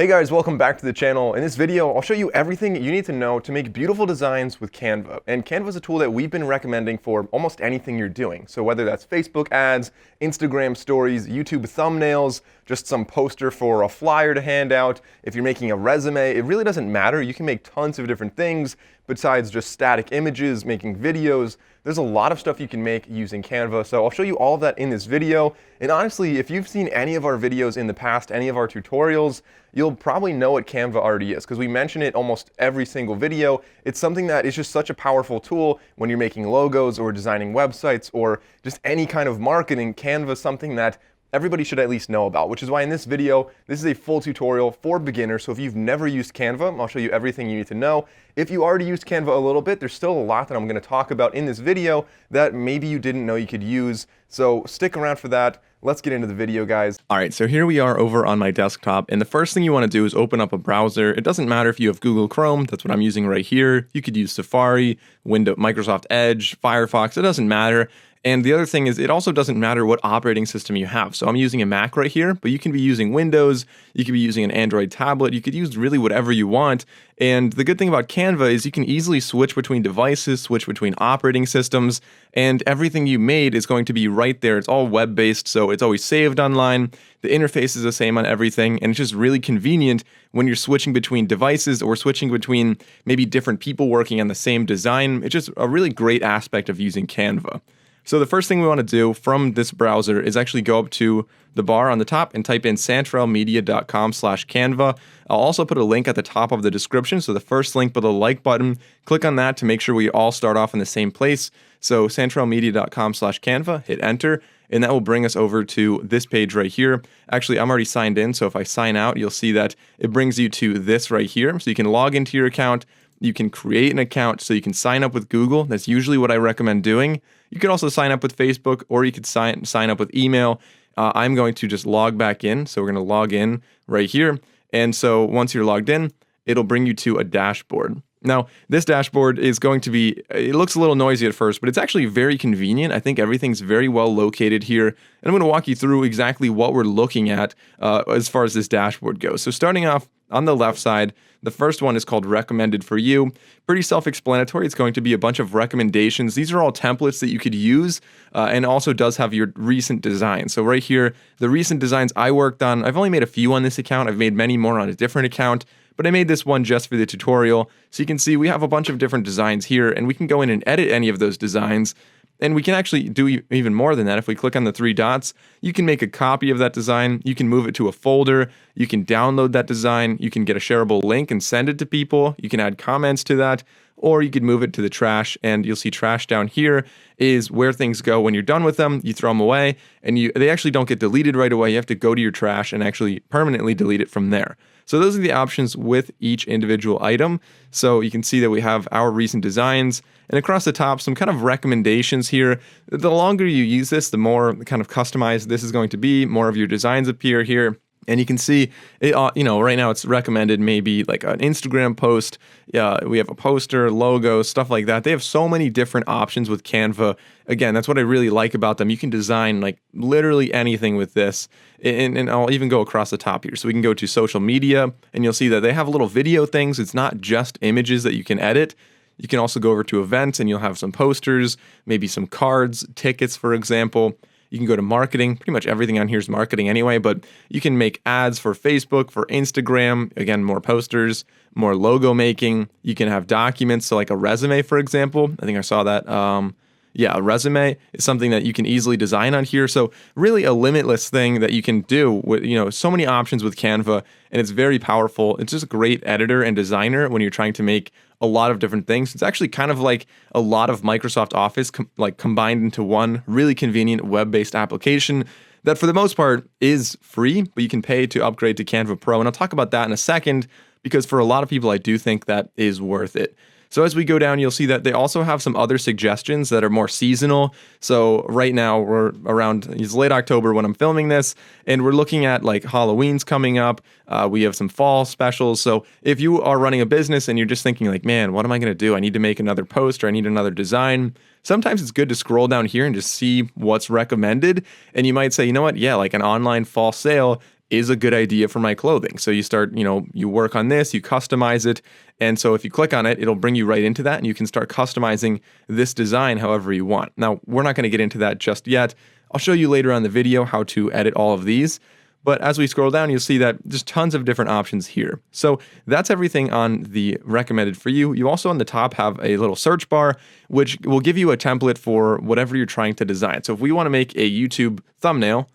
Hey guys, welcome back to the channel. In this video, I'll show you everything you need to know to make beautiful designs with Canva. And Canva is a tool that we've been recommending for almost anything you're doing. So whether that's Facebook ads, Instagram stories, YouTube thumbnails, just some poster for a flyer to hand out, if you're making a resume, it really doesn't matter. You can make tons of different things besides just static images, making videos. There's a lot of stuff you can make using Canva, so I'll show you all of that in this video. And honestly, if you've seen any of our videos in the past, any of our tutorials, you'll probably know what Canva already is, because we mention it almost every single video. It's something that is just such a powerful tool when you're making logos or designing websites or just any kind of marketing. Canva is something that everybody should at least know about, which is why in this video, this is a full tutorial for beginners. So if you've never used Canva, I'll show you everything you need to know. If you already used Canva a little bit, there's still a lot that I'm going to talk about in this video that maybe you didn't know you could use. So stick around for that. Let's get into the video, guys. All right, so here we are over on my desktop, and the first thing you want to do is open up a browser. It doesn't matter if you have Google Chrome, that's what I'm using right here. You could use Safari, Microsoft Edge, Firefox, it doesn't matter. And the other thing is, it also doesn't matter what operating system you have. So I'm using a Mac right here, but you can be using Windows, you could be using an Android tablet, you could use really whatever you want. And the good thing about Canva is you can easily switch between devices, switch between operating systems, and everything you made is going to be right there. It's all web-based, so it's always saved online. The interface is the same on everything, and it's just really convenient when you're switching between devices or switching between maybe different people working on the same design. It's just a really great aspect of using Canva. So the first thing we want to do from this browser is actually go up to the bar on the top and type in santrelmedia.com/Canva. I'll also put a link at the top of the description. So the first link below the like button, click on that to make sure we all start off in the same place. So santrelmedia.com/Canva, hit enter, and that will bring us over to this page right here. Actually, I'm already signed in, so if I sign out, you'll see that it brings you to this right here. So you can log into your account, you can create an account, so you can sign up with Google. That's usually what I recommend doing. You could also sign up with Facebook, or you could sign up with email. I'm going to just log back in. So we're going to log in right here. And so once you're logged in, it'll bring you to a dashboard. Now, this dashboard is going to be, it looks a little noisy at first, but it's actually very convenient. I think everything's very well located here. And I'm going to walk you through exactly what we're looking at as far as this dashboard goes. So starting off on the left side, the first one is called Recommended for You. Pretty self-explanatory. It's going to be a bunch of recommendations. These are all templates that you could use and also does have your recent designs. So right here, the recent designs I worked on, I've only made a few on this account. I've made many more on a different account, but I made this one just for the tutorial. So you can see we have a bunch of different designs here, and we can go in and edit any of those designs. And we can actually do even more than that. If we click on the three dots, you can make a copy of that design. You can move it to a folder. You can download that design. You can get a shareable link and send it to people. You can add comments to that, or you could move it to the trash. And you'll see trash down here is where things go when you're done with them. You throw them away, and they actually don't get deleted right away. You have to go to your trash and actually permanently delete it from there. So those are the options with each individual item. So you can see that we have our recent designs, and across the top, some kind of recommendations here. The longer you use this, the more kind of customized this is going to be. More of your designs appear here. And you can see, right now it's recommended maybe like an Instagram post. We have a poster, logo, stuff like that. They have so many different options with Canva. Again, that's what I really like about them. You can design like literally anything with this. And I'll even go across the top here. So we can go to social media, and you'll see that they have little video things. It's not just images that you can edit. You can also go over to events, and you'll have some posters, maybe some cards, tickets, for example. You can go to marketing. Pretty much everything on here is marketing anyway, but you can make ads for Facebook, for Instagram. Again, more posters, more logo making. You can have documents, so like a resume, for example. I think I saw that. A resume is something that you can easily design on here. So really a limitless thing that you can do with, so many options with Canva, and it's very powerful. It's just a great editor and designer when you're trying to make a lot of different things. It's actually kind of like a lot of Microsoft Office combined into one really convenient web-based application that for the most part is free, but you can pay to upgrade to Canva Pro. And I'll talk about that in a second, because for a lot of people, I do think that is worth it. So as we go down, you'll see that they also have some other suggestions that are more seasonal. So right now we're it's late October when I'm filming this, and we're looking at like Halloween's coming up. We have some fall specials. So if you are running a business and you're just thinking like, man, what am I going to do? I need to make another post, or I need another design. Sometimes it's good to scroll down here and just see what's recommended. And you might say, you know what? Yeah, like an online fall sale is a good idea for my clothing. So you start, you work on this, you customize it. And so if you click on it, it'll bring you right into that, and you can start customizing this design however you want. Now, we're not going to get into that just yet. I'll show you later on in the video how to edit all of these. But as we scroll down, you'll see that there's tons of different options here. So that's everything on the recommended for you. You also on the top have a little search bar, which will give you a template for whatever you're trying to design. So if we want to make a YouTube thumbnail,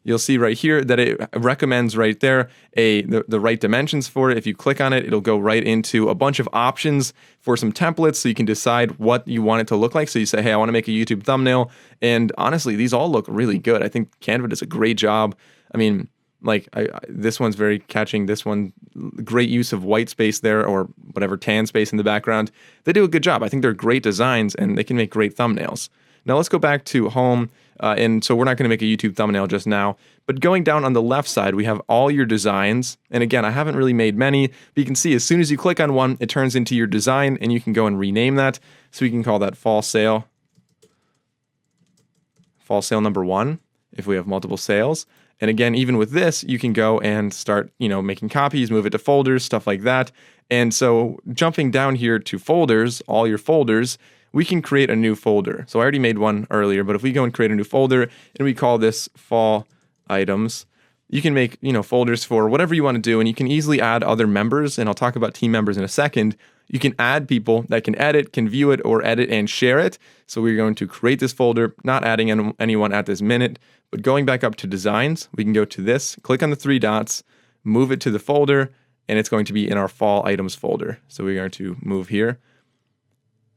you'll see right here that it recommends right there the right dimensions for it. If you click on it, it'll go right into a bunch of options for some templates so you can decide what you want it to look like. So you say, hey, I want to make a YouTube thumbnail. And honestly, these all look really good. I think Canva does a great job. I mean, this one's very catching. This one, great use of white space there, or whatever, tan space in the background. They do a good job. I think they're great designs, and they can make great thumbnails. Now let's go back to home. And so we're not going to make a YouTube thumbnail just now, but going down on the left side, we have all your designs. And again, I haven't really made many, but you can see as soon as you click on one, it turns into your design, and you can go and rename that. So we can call that fall sale number 1 if we have multiple sales. And again, even with this, you can go and start, making copies, move it to folders, stuff like that. And so jumping down here to folders, all your folders, we can create a new folder. So I already made one earlier, but if we go and create a new folder and we call this fall items, you can make, folders for whatever you want to do, and you can easily add other members, and I'll talk about team members in a second. You can add people that can edit, can view it, or edit and share it. So we're going to create this folder, not adding anyone at this minute, but going back up to designs, we can go to this, click on the 3 dots, move it to the folder, and it's going to be in our fall items folder. So we're going to move here.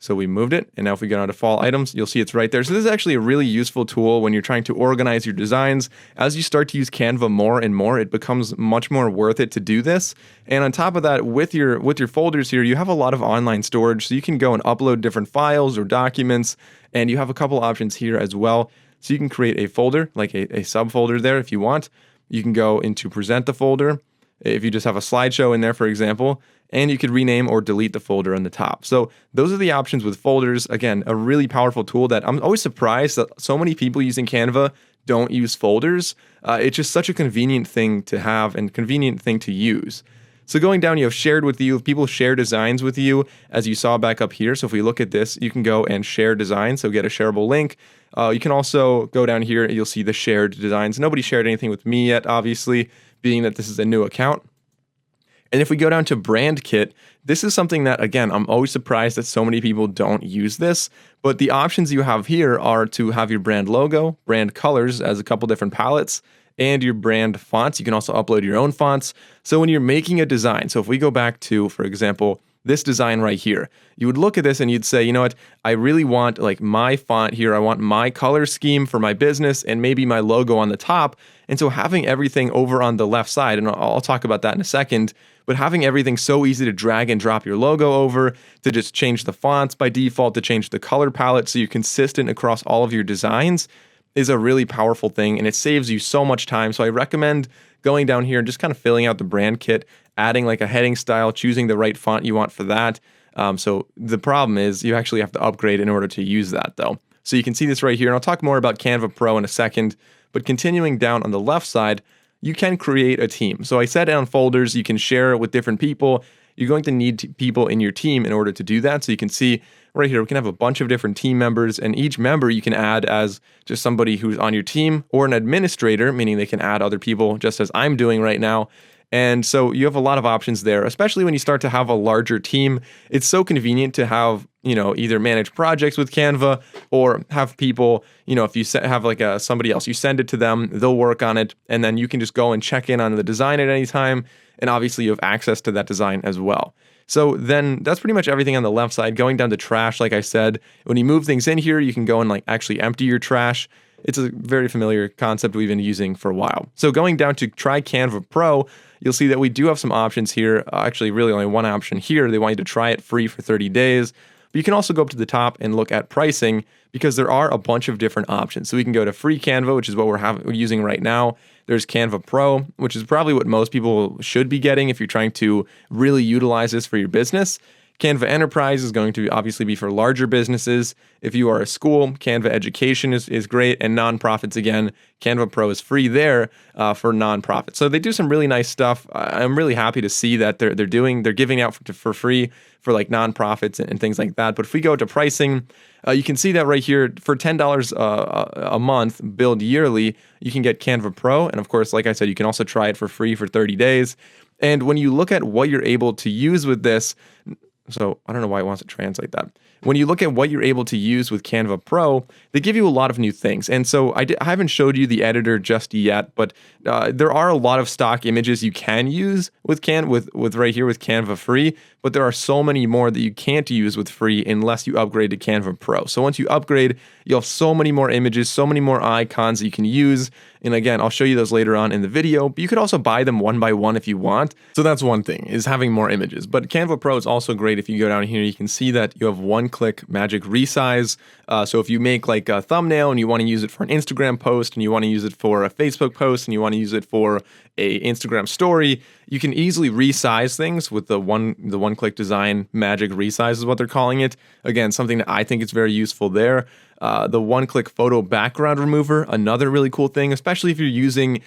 So we moved it, and now if we go down to fall items, you'll see it's right there. So this is actually a really useful tool when you're trying to organize your designs. As you start to use Canva more and more, it becomes much more worth it to do this. And on top of that, with your folders here, you have a lot of online storage, so you can go and upload different files or documents, and you have a couple options here as well. So you can create a folder, like a subfolder there if you want. You can go into present the folder, if you just have a slideshow in there, for example, and you could rename or delete the folder on the top. So those are the options with folders. Again, a really powerful tool that I'm always surprised that so many people using Canva don't use folders. It's just such a convenient thing to have and convenient thing to use. So going down, you have shared with you, if people share designs with you, as you saw back up here. So if we look at this, you can go and share designs, so get a shareable link. You can also go down here and you'll see the shared designs. Nobody shared anything with me yet, obviously, being that this is a new account. And if we go down to brand kit, this is something that, again, I'm always surprised that so many people don't use this, but the options you have here are to have your brand logo, brand colors as a couple different palettes, and your brand fonts. You can also upload your own fonts. So when you're making a design, so if we go back to, for example, this design right here, you would look at this and you'd say, you know what, I really want like my font here. I want my color scheme for my business and maybe my logo on the top. And so having everything over on the left side, and I'll talk about that in a second, but having everything so easy to drag and drop your logo over, to just change the fonts by default, to change the color palette so you're consistent across all of your designs is a really powerful thing, and it saves you so much time. So I recommend going down here and just kind of filling out the brand kit, adding like a heading style, choosing the right font you want for that. So the problem is you actually have to upgrade in order to use that though. So you can see this right here, and I'll talk more about Canva Pro in a second, but continuing down on the left side, you can create a team. So I said on folders, you can share it with different people. You're going to need people in your team in order to do that. So you can see right here, we can have a bunch of different team members, and each member you can add as just somebody who's on your team, or an administrator, meaning they can add other people just as I'm doing right now. And so you have a lot of options there, especially when you start to have a larger team. It's so convenient to have, either manage projects with Canva or have people, if you have like somebody else, you send it to them, they'll work on it, and then you can just go and check in on the design at any time. And obviously you have access to that design as well. So then that's pretty much everything on the left side. Going down to trash, like I said, when you move things in here, you can go and like actually empty your trash. It's a very familiar concept we've been using for a while. So going down to try Canva Pro, you'll see that we do have some options here. Actually, really only one option here. They want you to try it free for 30 days. But you can also go up to the top and look at pricing, because there are a bunch of different options. So we can go to free Canva, which is what we're using right now. There's Canva Pro, which is probably what most people should be getting if you're trying to really utilize this for your business. Canva Enterprise is going to obviously be for larger businesses. If you are a school, Canva Education is great, and nonprofits, again, Canva Pro is free there for nonprofits. So they do some really nice stuff. I'm really happy to see that they're giving out for free for like nonprofits and things like that. But if we go to pricing, you can see that right here for $10 a month, billed yearly, you can get Canva Pro. And of course, like I said, you can also try it for free for 30 days. And when you look at what you're able to use with this, so I don't know why it wants to translate that. When you look at what you're able to use with Canva Pro, they give you a lot of new things. And so I haven't showed you the editor just yet, but there are a lot of stock images you can use with right here with Canva Free, but there are so many more that you can't use with free unless you upgrade to Canva Pro. So once you upgrade, you'll have so many more images, so many more icons that you can use. And again, I'll show you those later on in the video, but you could also buy them one by one if you want. So that's one thing, is having more images. But Canva Pro is also great. If you go down here, you can see that you have one-click magic resize. So if you make like a thumbnail and you want to use it for an Instagram post, and you want to use it for a Facebook post, and you want to use it for a Instagram story, you can easily resize things with the one-click design magic resize is what they're calling it. Again, something that I think is very useful there. The one-click photo background remover, another really cool thing, especially if you're using,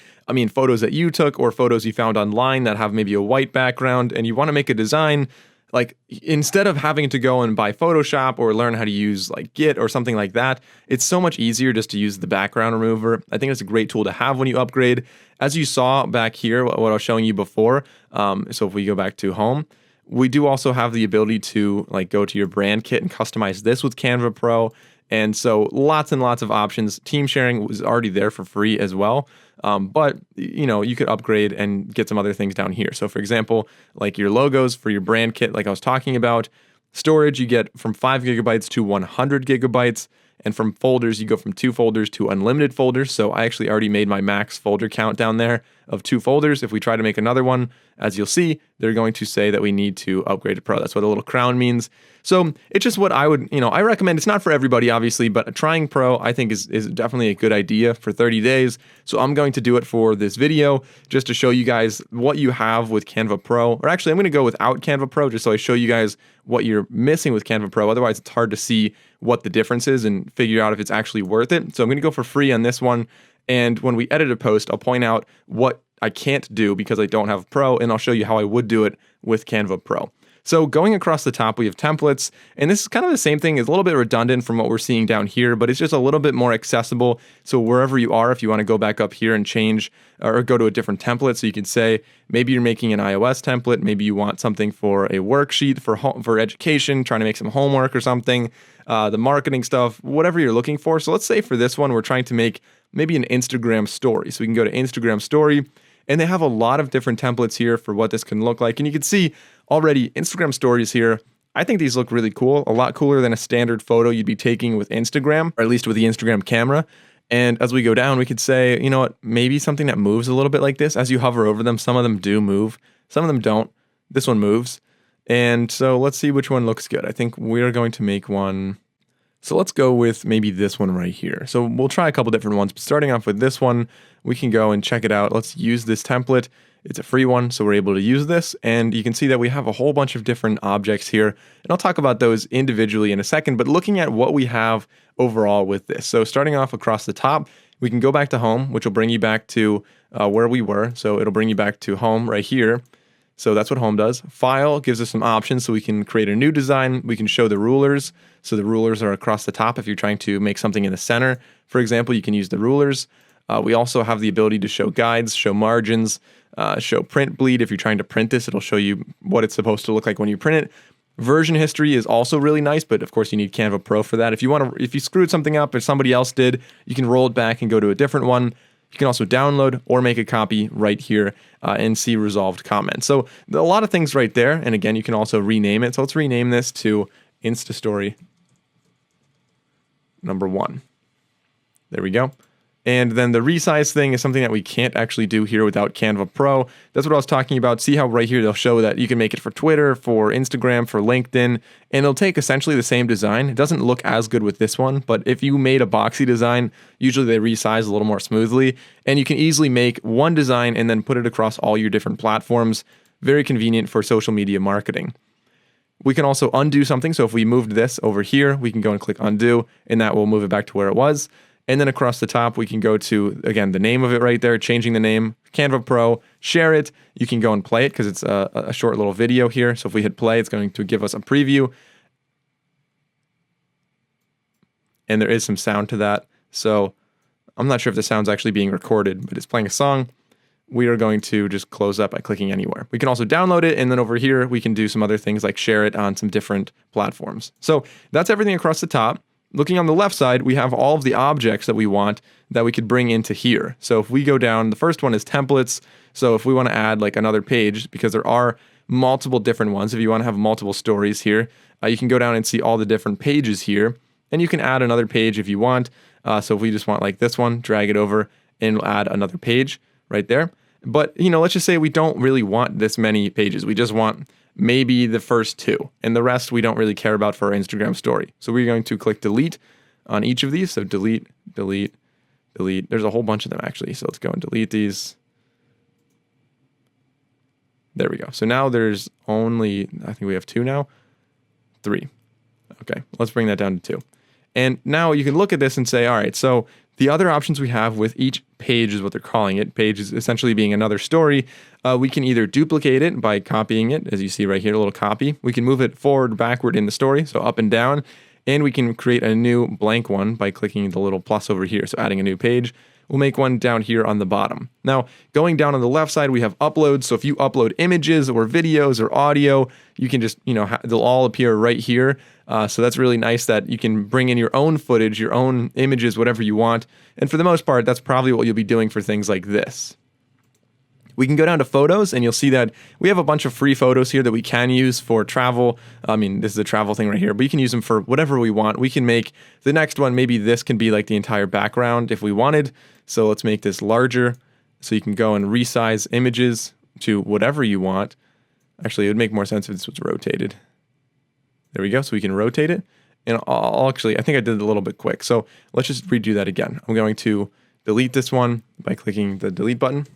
photos that you took or photos you found online that have maybe a white background and you want to make a design. Like, instead of having to go and buy Photoshop or learn how to use like Git or something like that, it's so much easier just to use the background remover. I think it's a great tool to have when you upgrade. As you saw back here, what I was showing you before, so if we go back to home, we do also have the ability to like go to your brand kit and customize this with Canva Pro. And so lots and lots of options. Team sharing was already there for free as well. But you could upgrade and get some other things down here. So for example, like your logos for your brand kit, like I was talking about, storage, you get from 5 gigabytes to 100 gigabytes. And from folders, you go from 2 folders to unlimited folders. So I actually already made my max folder count down there of 2 folders. If we try to make another one, as you'll see, they're going to say that we need to upgrade to Pro. That's what a little crown means. So it's just what I would, I recommend. It's not for everybody, obviously, but trying Pro, I think is definitely a good idea for 30 days. So I'm going to do it for this video just to show you guys what you have with Canva Pro. Or actually, I'm going to go without Canva Pro just so I show you guys what you're missing with Canva Pro. Otherwise, it's hard to see what the difference is and figure out if it's actually worth it. So I'm going to go for free on this one. And when we edit a post, I'll point out what I can't do because I don't have Pro, and I'll show you how I would do it with Canva Pro. So going across the top, we have templates, and this is kind of the same thing. It's a little bit redundant from what we're seeing down here, but it's just a little bit more accessible. So wherever you are, if you want to go back up here and change or go to a different template, so you can say maybe you're making an iOS template, maybe you want something for a worksheet for education, trying to make some homework or something, the marketing stuff, whatever you're looking for. So let's say for this one, we're trying to make maybe an Instagram story. So we can go to Instagram story, and they have a lot of different templates here for what this can look like. And you can see already Instagram stories here. I think these look really cool, a lot cooler than a standard photo you'd be taking with Instagram, or at least with the Instagram camera. And as we go down, we could say, you know what, maybe something that moves a little bit like this. As you hover over them, some of them do move, some of them don't. This one moves. And so let's see which one looks good. I think we're going to make one. So let's go with maybe this one right here. So we'll try a couple different ones, but starting off with this one, we can go and check it out. Let's use this template. It's a free one, so we're able to use this. And you can see that we have a whole bunch of different objects here. And I'll talk about those individually in a second, but looking at what we have overall with this. So starting off across the top, we can go back to home, which will bring you back to where we were. So it'll bring you back to home right here. So that's what home does. File gives us some options, so we can create a new design. We can show the rulers. So the rulers are across the top if you're trying to make something in the center. For example, you can use the rulers. We also have the ability to show guides, show margins, show print bleed. If you're trying to print this, it'll show you what it's supposed to look like when you print it. Version history is also really nice, but of course you need Canva Pro for that. If you screwed something up or somebody else did, you can roll it back and go to a different one. You can also download or make a copy right here and see resolved comments. So a lot of things right there. And again, you can also rename it. So let's rename this to Insta Story number 1. There we go. And then the resize thing is something that we can't actually do here without Canva Pro. That's what I was talking about. See how right here they'll show that you can make it for Twitter, for Instagram, for LinkedIn, and it'll take essentially the same design. It doesn't look as good with this one, but if you made a boxy design, usually they resize a little more smoothly, and you can easily make one design and then put it across all your different platforms. Very convenient for social media marketing. We can also undo something. So if we moved this over here, we can go and click undo, and that will move it back to where it was. And then across the top, we can go to, again, the name of it right there, changing the name, Canva Pro, share it. You can go and play it because it's a short little video here. So if we hit play, it's going to give us a preview. And there is some sound to that. So I'm not sure if the sound's actually being recorded, but it's playing a song. We are going to just close up by clicking anywhere. We can also download it, and then over here, we can do some other things like share it on some different platforms. So that's everything across the top. Looking on the left side, we have all of the objects that we want that we could bring into here. So if we go down, the first one is templates. So if we want to add like another page, because there are multiple different ones, if you want to have multiple stories here, you can go down and see all the different pages here, and you can add another page if you want. So if we just want like this one, drag it over and we'll add another page right there. But, let's just say we don't really want this many pages. We just want maybe the first 2, and the rest we don't really care about for our Instagram story. So we're going to click delete on each of these. So delete, delete, delete. There's a whole bunch of them actually. So let's go and delete these. There we go. So now there's only, I think we have 2 now. 3. Okay, let's bring that down to 2. And now you can look at this and say, all right, so the other options we have with each page is what they're calling it. Page is essentially being another story. We can either duplicate it by copying it, as you see right here, a little copy. We can move it forward, backward in the story, so up and down. And we can create a new blank one by clicking the little plus over here, so adding a new page. We'll make one down here on the bottom. Now, going down on the left side, we have uploads. So if you upload images or videos or audio, you can just, they'll all appear right here. So that's really nice that you can bring in your own footage, your own images, whatever you want. And for the most part, that's probably what you'll be doing for things like this. We can go down to photos, and you'll see that we have a bunch of free photos here that we can use for travel. I mean, this is a travel thing right here, but you can use them for whatever we want. We can make the next one, maybe this can be like the entire background if we wanted. So let's make this larger. So you can go and resize images to whatever you want. Actually, it would make more sense if this was rotated. There we go. So we can rotate it. And I think I did it a little bit quick. So let's just redo that again. I'm going to delete this one by clicking the delete button.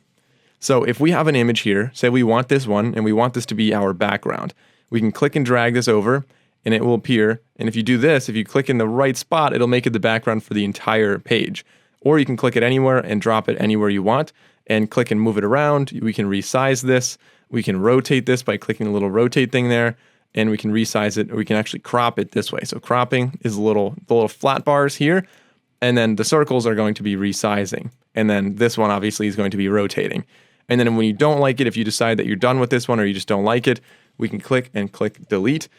So if we have an image here, say we want this one and we want this to be our background, we can click and drag this over and it will appear. And if you do this, if you click in the right spot, it'll make it the background for the entire page. Or you can click it anywhere and drop it anywhere you want and click and move it around. We can resize this. We can rotate this by clicking the little rotate thing there, and we can resize it, or we can actually crop it this way. So cropping is the little flat bars here, and then the circles are going to be resizing. And then this one obviously is going to be rotating. And then when you don't like it, if you decide that you're done with this one or you just don't like it, we can click delete.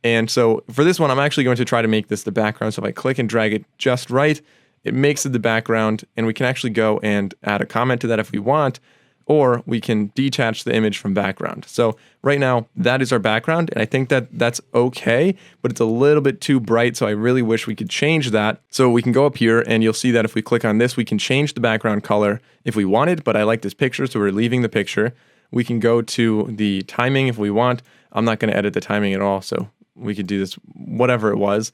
And so for this one, I'm actually going to try to make this the background. So if I click and drag it just right, it makes it the background, and we can actually go and add a comment to that if we want, or we can detach the image from background. So right now, that is our background, and I think that that's okay, but it's a little bit too bright, so I really wish we could change that. So we can go up here, and you'll see that if we click on this, we can change the background color if we wanted, but I like this picture, so we're leaving the picture. We can go to the timing if we want. I'm not going to edit the timing at all, so we could do this whatever it was.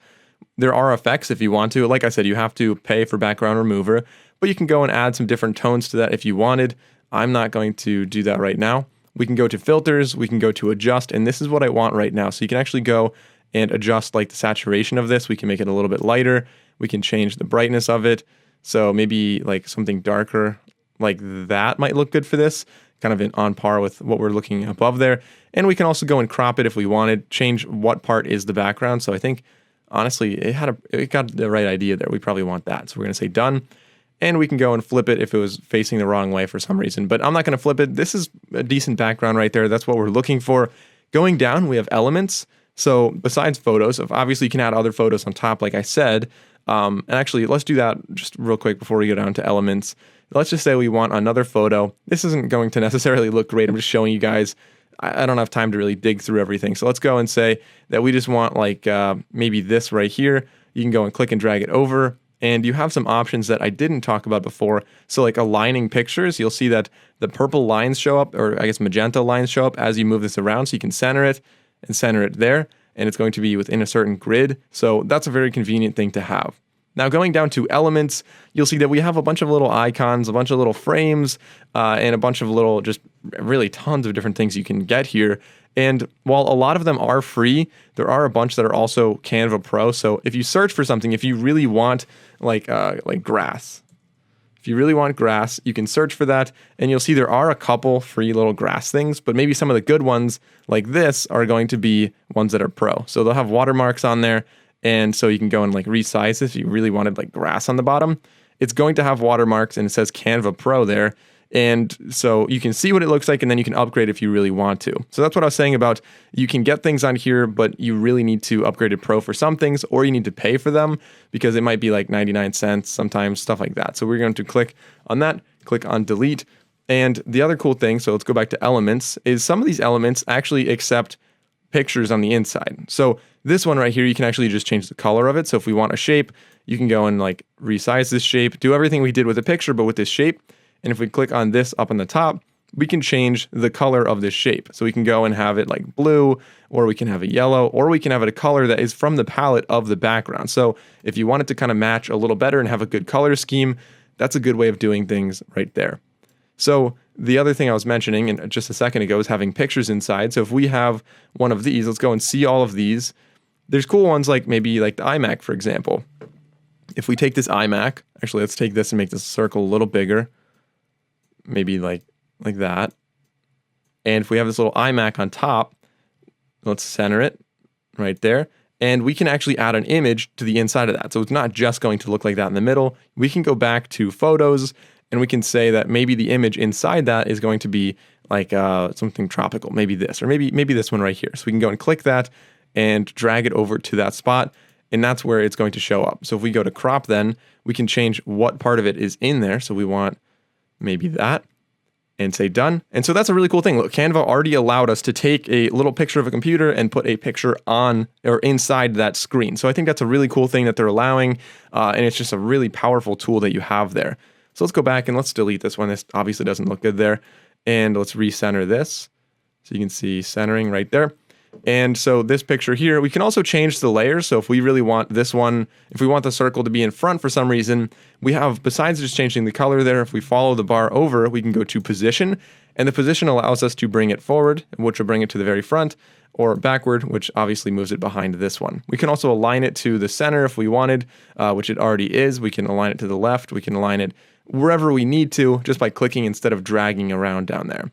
There are effects if you want to. Like I said, you have to pay for background remover, but you can go and add some different tones to that if you wanted. I'm not going to do that right now. We can go to filters, we can go to adjust, and this is what I want right now. So you can actually go and adjust like the saturation of this. We can make it a little bit lighter. We can change the brightness of it. So maybe like something darker like that might look good for this, kind of on par with what we're looking above there. And we can also go and crop it if we wanted, change what part is the background. So I think honestly, it got the right idea there. We probably want that. So we're going to say done. And we can go and flip it if it was facing the wrong way for some reason. But I'm not going to flip it. This is a decent background right there. That's what we're looking for. Going down, we have elements. So besides photos, obviously you can add other photos on top, like I said. And actually, let's do that just real quick before we go down to elements. Let's just say we want another photo. This isn't going to necessarily look great. I'm just showing you guys. I don't have time to really dig through everything. So let's go and say that we just want like maybe this right here. You can go and click and drag it over. And you have some options that I didn't talk about before. So like aligning pictures, you'll see that the purple lines show up, or I guess magenta lines show up as you move this around. So you can center it and center it there. And it's going to be within a certain grid. So that's a very convenient thing to have. Now going down to elements, you'll see that we have a bunch of little icons, a bunch of little frames, and a bunch of little just really tons of different things you can get here. And while a lot of them are free, there are a bunch that are also Canva Pro. So if you search for something, if you really want like grass, if you really want grass, you can search for that, and you'll see there are a couple free little grass things, but maybe some of the good ones like this are going to be ones that are pro. So they'll have watermarks on there, and so you can go and like resize this if you really wanted like grass on the bottom. It's going to have watermarks, and it says Canva Pro there. And so you can see what it looks like, and then you can upgrade if you really want to. So that's what I was saying about you can get things on here, but you really need to upgrade to Pro for some things, or you need to pay for them because it might be like 99 cents sometimes, stuff like that. So we're going to click on that, click on delete. And the other cool thing, so let's go back to elements, is some of these elements actually accept pictures on the inside. So this one right here, you can actually just change the color of it. So if we want a shape, you can go and like resize this shape, do everything we did with a picture, but with this shape. And if we click on this up on the top, we can change the color of this shape. So we can go and have it like blue, or we can have a yellow, or we can have it a color that is from the palette of the background. So if you want it to kind of match a little better and have a good color scheme, that's a good way of doing things right there. So the other thing I was mentioning and just a second ago is having pictures inside. So if we have one of these, let's go and see all of these. There's cool ones like maybe like the iMac, for example. If we take this iMac, actually let's take this and make this circle a little bigger. Maybe like that. And if we have this little iMac on top, let's center it right there. And we can actually add an image to the inside of that. So it's not just going to look like that in the middle. We can go back to photos, and we can say that maybe the image inside that is going to be like something tropical, maybe this, or maybe this one right here. So we can go and click that and drag it over to that spot, and that's where it's going to show up. So if we go to crop, then we can change what part of it is in there. So we want maybe that, and say done. And so that's a really cool thing. Look, Canva already allowed us to take a little picture of a computer and put a picture on or inside that screen. So I think that's a really cool thing that they're allowing, and it's just a really powerful tool that you have there. So let's go back and let's delete this one. This obviously doesn't look good there. And let's recenter this. So you can see centering right there. And so this picture here, we can also change the layers. So if we really want this one, if we want the circle to be in front for some reason, we have, besides just changing the color there, if we follow the bar over, we can go to position, and the position allows us to bring it forward, which will bring it to the very front, or backward, which obviously moves it behind this one. We can also align it to the center if we wanted, which it already is. We can align it to the left. We can align it wherever we need to just by clicking instead of dragging around down there.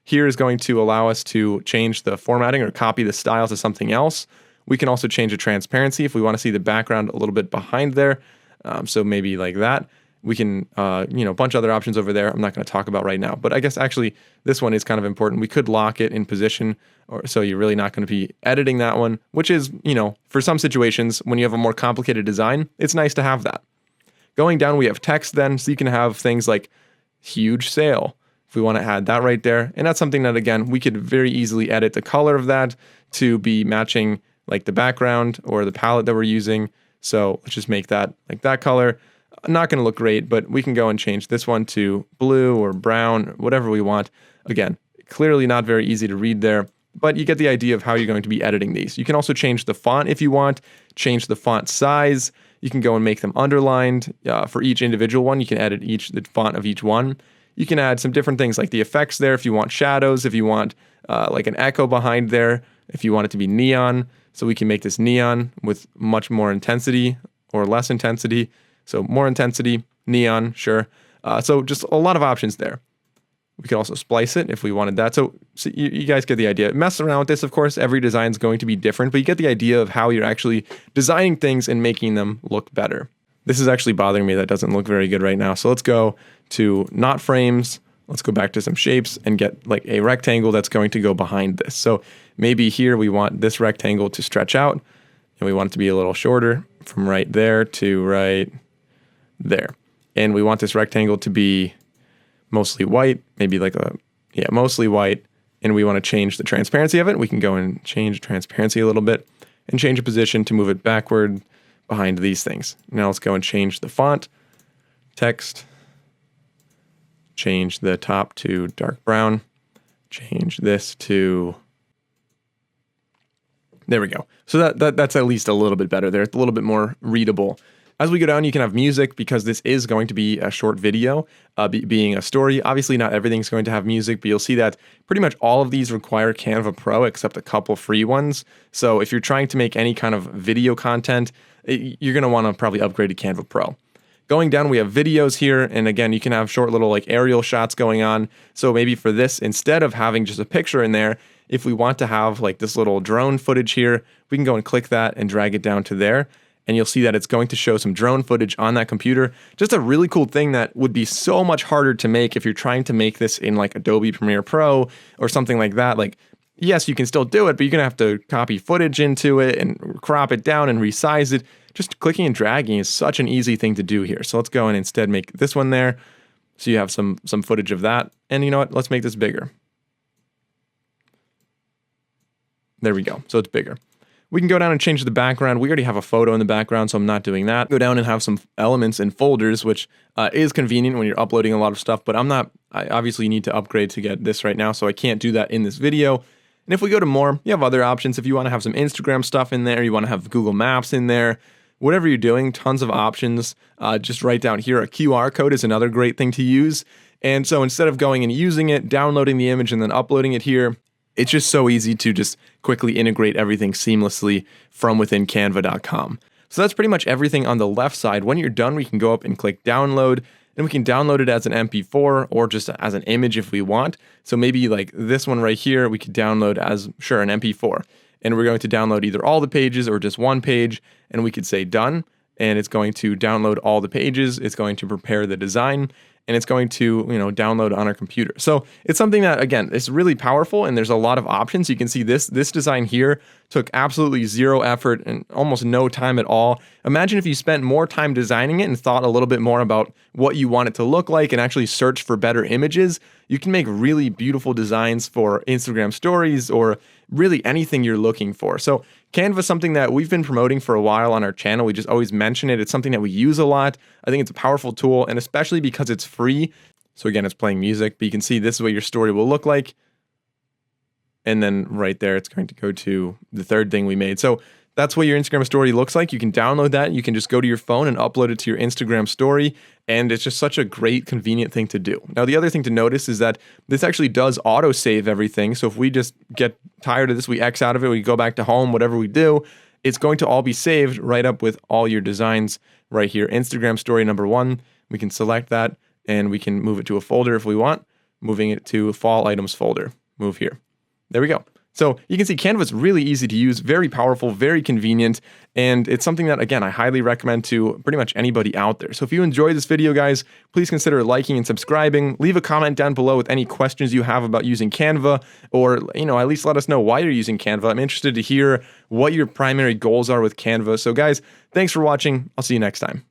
Here is going to allow us to change the formatting or copy the style to something else. We can also change the transparency if we want to see the background a little bit behind there. So maybe like that. We can, a bunch of other options over there I'm not going to talk about right now. But I guess actually this one is kind of important. We could lock it in position, or so you're really not going to be editing that one, which is, for some situations when you have a more complicated design, it's nice to have that. Going down, we have text then, so you can have things like huge sale. If we want to add that right there. And that's something that, again, we could very easily edit the color of that to be matching like the background or the palette that we're using. So let's just make that like that color. Not going to look great, but we can go and change this one to blue or brown, whatever we want. Again, clearly not very easy to read there, but you get the idea of how you're going to be editing these. You can also change the font if you want, change the font size. You can go and make them underlined for each individual one. You can edit the font of each one. You can add some different things like the effects there if you want shadows, if you want like an echo behind there, if you want it to be neon. So we can make this neon with much more intensity or less intensity. So more intensity, neon, sure. So just a lot of options there. We could also splice it if we wanted that. So you guys get the idea. Mess around with this, of course. Every design is going to be different, but you get the idea of how you're actually designing things and making them look better. This is actually bothering me. That doesn't look very good right now. So let's go to not frames. Let's go back to some shapes and get like a rectangle that's going to go behind this. So maybe here we want this rectangle to stretch out, and we want it to be a little shorter from right there to right there. And we want this rectangle to be mostly white, maybe like mostly white. And we want to change the transparency of it. We can go and change transparency a little bit and change a position to move it backward behind these things. Now let's go and change the font, text, change the top to dark brown, change this to, there we go. So that's at least a little bit better there. It's a little bit more readable. As we go down, you can have music because this is going to be a short video, being a story. Obviously, not everything's going to have music, but you'll see that pretty much all of these require Canva Pro except a couple free ones. So if you're trying to make any kind of video content, you're going to want to probably upgrade to Canva Pro. Going down, we have videos here, and again, you can have short little like aerial shots going on. So maybe for this, instead of having just a picture in there, if we want to have like this little drone footage here, we can go and click that and drag it down to there. And you'll see that it's going to show some drone footage on that computer. Just a really cool thing that would be so much harder to make if you're trying to make this in like Adobe Premiere Pro or something like that. Like, yes, you can still do it, but you're gonna have to copy footage into it and crop it down and resize it. Just clicking and dragging is such an easy thing to do here. So let's go and instead make this one there. So you have some footage of that. And you know what? Let's make this bigger. There we go. So it's bigger. We can go down and change the background. We already have a photo in the background, so I'm not doing that. Go down and have some elements in folders, which is convenient when you're uploading a lot of stuff, but I obviously need to upgrade to get this right now, so I can't do that in this video. And if we go to more, you have other options. If you want to have some Instagram stuff in there, you want to have Google Maps in there, whatever you're doing, tons of options. Just write down here, a QR code is another great thing to use. And so instead of going and using it, downloading the image and then uploading it here, it's just so easy to just quickly integrate everything seamlessly from within canva.com. So that's pretty much everything on the left side. When you're done, we can go up and click download, and we can download it as an MP4 or just as an image if we want. So maybe like this one right here, we could download as, sure, an MP4. And we're going to download either all the pages or just one page, and we could say done, and it's going to download all the pages. It's going to prepare the design, and it's going to, download on our computer. So it's something that, again, is really powerful, and there's a lot of options. You can see this design here took absolutely zero effort and almost no time at all. Imagine if you spent more time designing it and thought a little bit more about what you want it to look like and actually search for better images. You can make really beautiful designs for Instagram stories or really anything you're looking for. So Canva is something that we've been promoting for a while on our channel. We just always mention it. It's something that we use a lot. I think it's a powerful tool, and especially because it's free. So again, it's playing music, but you can see this is what your story will look like. And then right there, it's going to go to the third thing we made. So that's what your Instagram story looks like. You can download that. You can just go to your phone and upload it to your Instagram story. And it's just such a great, convenient thing to do. Now, the other thing to notice is that this actually does auto-save everything. So if we just get tired of this, we X out of it, we go back to home, whatever we do, it's going to all be saved right up with all your designs right here. Instagram story number 1, we can select that and we can move it to a folder if we want, moving it to fall items folder, move here. There we go. So you can see Canva is really easy to use, very powerful, very convenient, and it's something that, again, I highly recommend to pretty much anybody out there. So if you enjoyed this video, guys, please consider liking and subscribing. Leave a comment down below with any questions you have about using Canva, or, at least let us know why you're using Canva. I'm interested to hear what your primary goals are with Canva. So guys, thanks for watching. I'll see you next time.